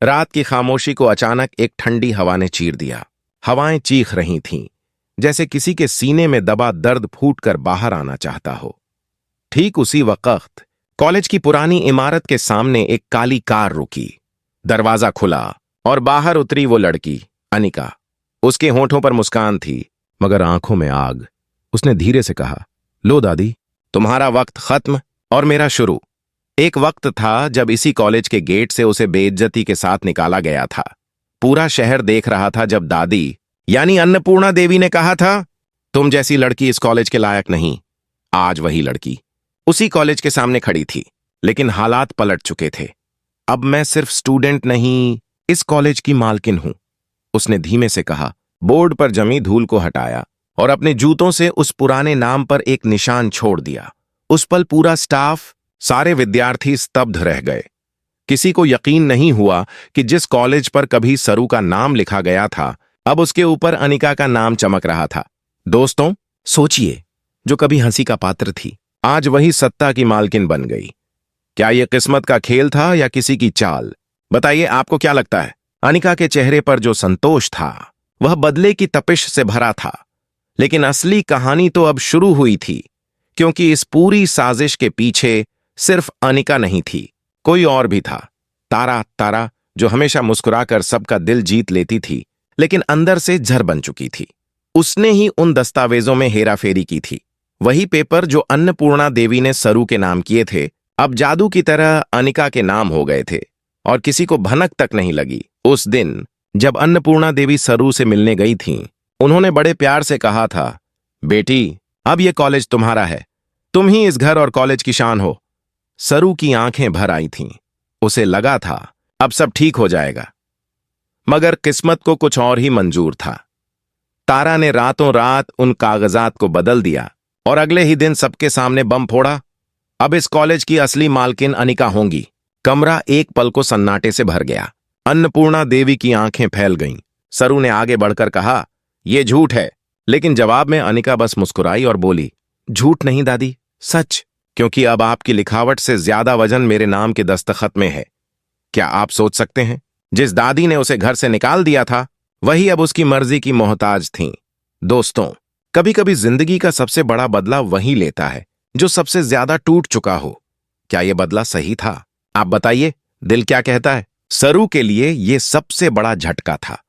रात की खामोशी को अचानक एक ठंडी हवा ने चीर दिया। हवाएं चीख रही थीं, जैसे किसी के सीने में दबा दर्द फूटकर बाहर आना चाहता हो। ठीक उसी वक्त कॉलेज की पुरानी इमारत के सामने एक काली कार रुकी। दरवाजा खुला और बाहर उतरी वो लड़की, अनिका। उसके होठों पर मुस्कान थी, मगर आंखों में आग। उसने धीरे से कहा, लो दादी, तुम्हारा वक्त खत्म और मेरा शुरू। एक वक्त था जब इसी कॉलेज के गेट से उसे बेइज्जती के साथ निकाला गया था। पूरा शहर देख रहा था जब दादी यानी अन्नपूर्णा देवी ने कहा था, तुम जैसी लड़की इस कॉलेज के लायक नहीं। आज वही लड़की उसी कॉलेज के सामने खड़ी थी, लेकिन हालात पलट चुके थे। अब मैं सिर्फ स्टूडेंट नहीं, इस कॉलेज की मालकिन हूं, उसने धीमे से कहा। बोर्ड पर जमी धूल को हटाया और अपने जूतों से उस पुराने नाम पर एक निशान छोड़ दिया। उस पल पूरा स्टाफ, सारे विद्यार्थी स्तब्ध रह गए। किसी को यकीन नहीं हुआ कि जिस कॉलेज पर कभी सरू का नाम लिखा गया था, अब उसके ऊपर अनिका का नाम चमक रहा था। दोस्तों, सोचिए, जो कभी हंसी का पात्र थी, आज वही सत्ता की मालकिन बन गई। क्या यह किस्मत का खेल था या किसी की चाल? बताइए, आपको क्या लगता है? अनिका के चेहरे पर जो संतोष था, वह बदले की तपिश से भरा था। लेकिन असली कहानी तो अब शुरू हुई थी, क्योंकि इस पूरी साजिश के पीछे सिर्फ अनिका नहीं थी, कोई और भी था। तारा, जो हमेशा मुस्कुराकर सबका दिल जीत लेती थी, लेकिन अंदर से जहर बन चुकी थी। उसने ही उन दस्तावेजों में हेराफेरी की थी। वही पेपर जो अन्नपूर्णा देवी ने सरू के नाम किए थे, अब जादू की तरह अनिका के नाम हो गए थे, और किसी को भनक तक नहीं लगी। उस दिन जब अन्नपूर्णा देवी सरू से मिलने गई थीं, उन्होंने बड़े प्यार से कहा था, बेटी, अब यह कॉलेज तुम्हारा है, तुम ही इस घर और कॉलेज की शान हो। सरू की आंखें भर आई थीं। उसे लगा था अब सब ठीक हो जाएगा, मगर किस्मत को कुछ और ही मंजूर था। तारा ने रातों रात उन कागजात को बदल दिया और अगले ही दिन सबके सामने बम फोड़ा। अब इस कॉलेज की असली मालकिन अनिका होंगी। कमरा एक पल को सन्नाटे से भर गया। अन्नपूर्णा देवी की आंखें फैल गईं। सरू ने आगे बढ़कर कहा, यह झूठ है। लेकिन जवाब में अनिका बस मुस्कुराई और बोली, झूठ नहीं दादी, सच, क्योंकि अब आपकी लिखावट से ज्यादा वजन मेरे नाम के दस्तखत में है। क्या आप सोच सकते हैं, जिस दादी ने उसे घर से निकाल दिया था, वही अब उसकी मर्जी की मोहताज थीं। दोस्तों, कभी कभी जिंदगी का सबसे बड़ा बदला वही लेता है जो सबसे ज्यादा टूट चुका हो। क्या यह बदला सही था? आप बताइए, दिल क्या कहता है? सरू के लिए यह सबसे बड़ा झटका था।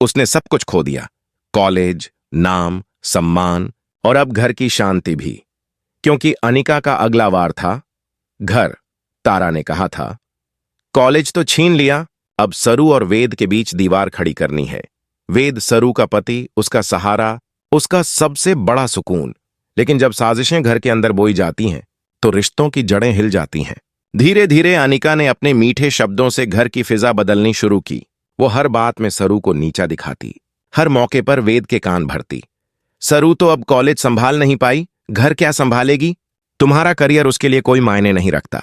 उसने सब कुछ खो दिया, कॉलेज, नाम, सम्मान और अब घर की शांति भी, क्योंकि अनिका का अगला वार था घर। तारा ने कहा था, कॉलेज तो छीन लिया, अब सरू और वेद के बीच दीवार खड़ी करनी है। वेद सरू का पति, उसका सहारा, उसका सबसे बड़ा सुकून। लेकिन जब साजिशें घर के अंदर बोई जाती हैं, तो रिश्तों की जड़ें हिल जाती हैं। धीरे धीरे अनिका ने अपने मीठे शब्दों से घर की फिजा बदलनी शुरू की। वो हर बात में सरू को नीचा दिखाती, हर मौके पर वेद के कान भरती। सरू तो अब कॉलेज संभाल नहीं पाई, घर क्या संभालेगी? तुम्हारा करियर उसके लिए कोई मायने नहीं रखता।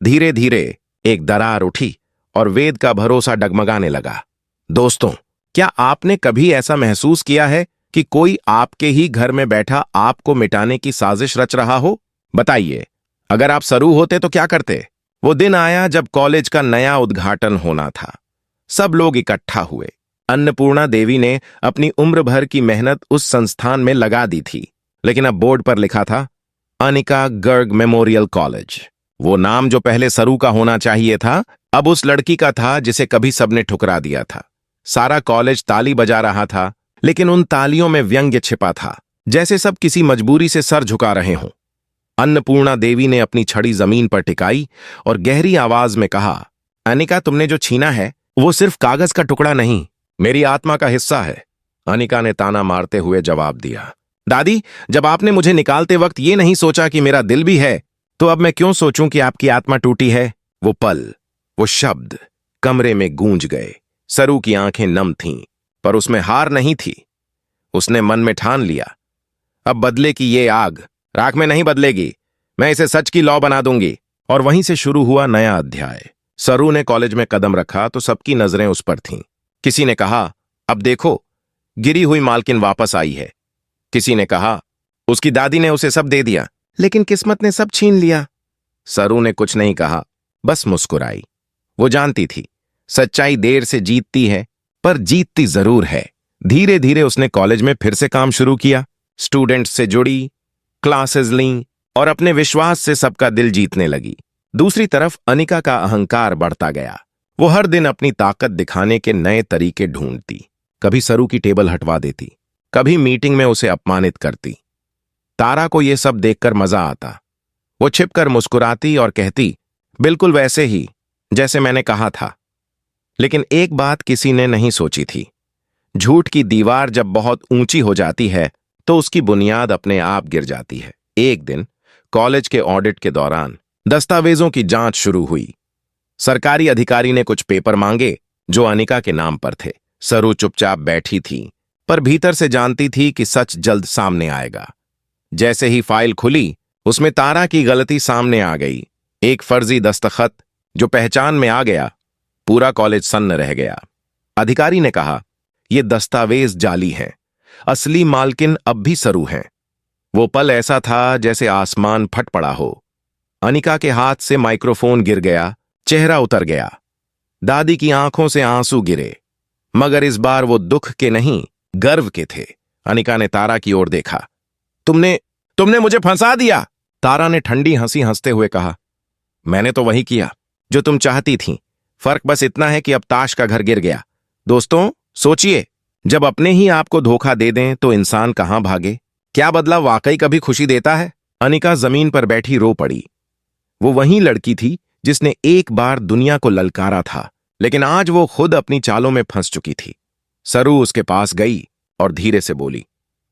धीरे धीरे एक दरार उठी और वेद का भरोसा डगमगाने लगा। दोस्तों, क्या आपने कभी ऐसा महसूस किया है कि कोई आपके ही घर में बैठा आपको मिटाने की साजिश रच रहा हो? बताइए, अगर आप सरू होते तो क्या करते? वो दिन आया जब कॉलेज का नया उद्घाटन होना था। सब लोग इकट्ठा हुए। अन्नपूर्णा देवी ने अपनी उम्र भर की मेहनत उस संस्थान में लगा दी थी, लेकिन अब बोर्ड पर लिखा था, अनिका गर्ग मेमोरियल कॉलेज। वो नाम जो पहले सरू का होना चाहिए था, अब उस लड़की का था जिसे कभी सबने ठुकरा दिया था। सारा कॉलेज ताली बजा रहा था, लेकिन उन तालियों में व्यंग्य छिपा था, जैसे सब किसी मजबूरी से सर झुका रहे हों। अन्नपूर्णा देवी ने अपनी छड़ी जमीन पर टिकाई और गहरी आवाज में कहा, अनिका, तुमने जो छीना है वो सिर्फ कागज का टुकड़ा नहीं, मेरी आत्मा का हिस्सा है। अनिका ने ताना मारते हुए जवाब दिया, दादी, जब आपने मुझे निकालते वक्त ये नहीं सोचा कि मेरा दिल भी है, तो अब मैं क्यों सोचूं कि आपकी आत्मा टूटी है? वो पल, वो शब्द कमरे में गूंज गए। सरू की आंखें नम थीं, पर उसमें हार नहीं थी। उसने मन में ठान लिया, अब बदले की ये आग राख में नहीं बदलेगी, मैं इसे सच की लौ बना दूंगी। और वहीं से शुरू हुआ नया अध्याय। सरू ने कॉलेज में कदम रखा तो सबकी नजरें उस पर थीं। किसी ने कहा, अब देखो, गिरी हुई मालकिन वापस आई है। किसी ने कहा, उसकी दादी ने उसे सब दे दिया, लेकिन किस्मत ने सब छीन लिया। सरू ने कुछ नहीं कहा, बस मुस्कुराई। वो जानती थी, सच्चाई देर से जीतती है, पर जीतती जरूर है। धीरे धीरे उसने कॉलेज में फिर से काम शुरू किया, स्टूडेंट्स से जुड़ी, क्लासेस लीं और अपने विश्वास से सबका दिल जीतने लगी। दूसरी तरफ अनिका का अहंकार बढ़ता गया। वो हर दिन अपनी ताकत दिखाने के नए तरीके ढूंढती। कभी सरू की टेबल हटवा देती, कभी मीटिंग में उसे अपमानित करती। तारा को यह सब देखकर मजा आता। वो छिपकर मुस्कुराती और कहती, बिल्कुल वैसे ही जैसे मैंने कहा था। लेकिन एक बात किसी ने नहीं सोची थी, झूठ की दीवार जब बहुत ऊंची हो जाती है तो उसकी बुनियाद अपने आप गिर जाती है। एक दिन कॉलेज के ऑडिट के दौरान दस्तावेजों की जांच शुरू हुई। सरकारी अधिकारी ने कुछ पेपर मांगे जो अनिका के नाम पर थे। सरू चुपचाप बैठी थी, पर भीतर से जानती थी कि सच जल्द सामने आएगा। जैसे ही फाइल खुली, उसमें तारा की गलती सामने आ गई। एक फर्जी दस्तखत जो पहचान में आ गया। पूरा कॉलेज सन्न रह गया। अधिकारी ने कहा, ये दस्तावेज जाली हैं, असली मालकिन अब भी सरू हैं। वो पल ऐसा था जैसे आसमान फट पड़ा हो। अनिका के हाथ से माइक्रोफोन गिर गया, चेहरा उतर गया। दादी की आंखों से आंसू गिरे, मगर इस बार वो दुख के नहीं, गर्व के थे। अनिका ने तारा की ओर देखा। तुमने मुझे फंसा दिया। तारा ने ठंडी हंसी हंसते हुए कहा, मैंने तो वही किया जो तुम चाहती थी। फर्क बस इतना है कि अब ताश का घर गिर गया। दोस्तों, सोचिए, जब अपने ही आपको धोखा दे दें तो इंसान कहां भागे? क्या बदला वाकई कभी खुशी देता है? अनिका जमीन पर बैठी रो पड़ी। वो वही लड़की थी जिसने एक बार दुनिया को ललकारा था, लेकिन आज वो खुद अपनी चालों में फंस चुकी थी। सरू उसके पास गई और धीरे से बोली,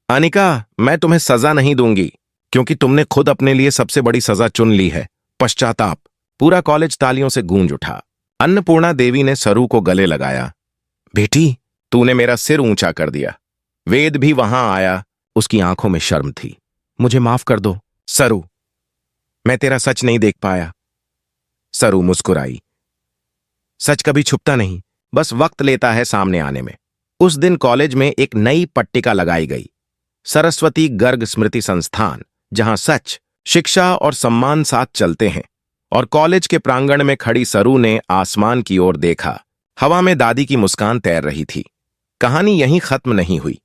अनिका, मैं तुम्हें सजा नहीं दूंगी, क्योंकि तुमने खुद अपने लिए सबसे बड़ी सजा चुन ली है, पश्चाताप। पूरा कॉलेज तालियों से गूंज उठा। अन्नपूर्णा देवी ने सरू को गले लगाया। बेटी, तूने मेरा सिर ऊंचा कर दिया। वेद भी वहां आया, उसकी आंखों में शर्म थी। मुझे माफ कर दो सरू, मैं तेरा सच नहीं देख पाया। सरू मुस्कुराई। सच कभी छुपता नहीं, बस वक्त लेता है सामने आने में। उस दिन कॉलेज में एक नई पट्टिका लगाई गई, सरस्वती गर्ग स्मृति संस्थान, जहां सच, शिक्षा और सम्मान साथ चलते हैं। और कॉलेज के प्रांगण में खड़ी सरू ने आसमान की ओर देखा। हवा में दादी की मुस्कान तैर रही थी। कहानी यहीं खत्म नहीं हुई,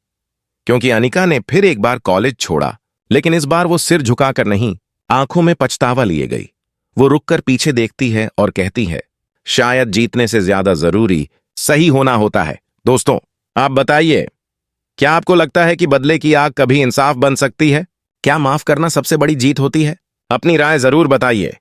क्योंकि अनिका ने फिर एक बार कॉलेज छोड़ा, लेकिन इस बार वो सिर झुकाकर नहीं, आंखों में पछतावा लिए गई। वो रुककर पीछे देखती है और कहती है, शायद जीतने से ज्यादा जरूरी सही होना होता है। दोस्तों, आप बताइए, क्या आपको लगता है कि बदले की आग कभी इंसाफ बन सकती है? क्या माफ करना सबसे बड़ी जीत होती है? अपनी राय जरूर बताइए।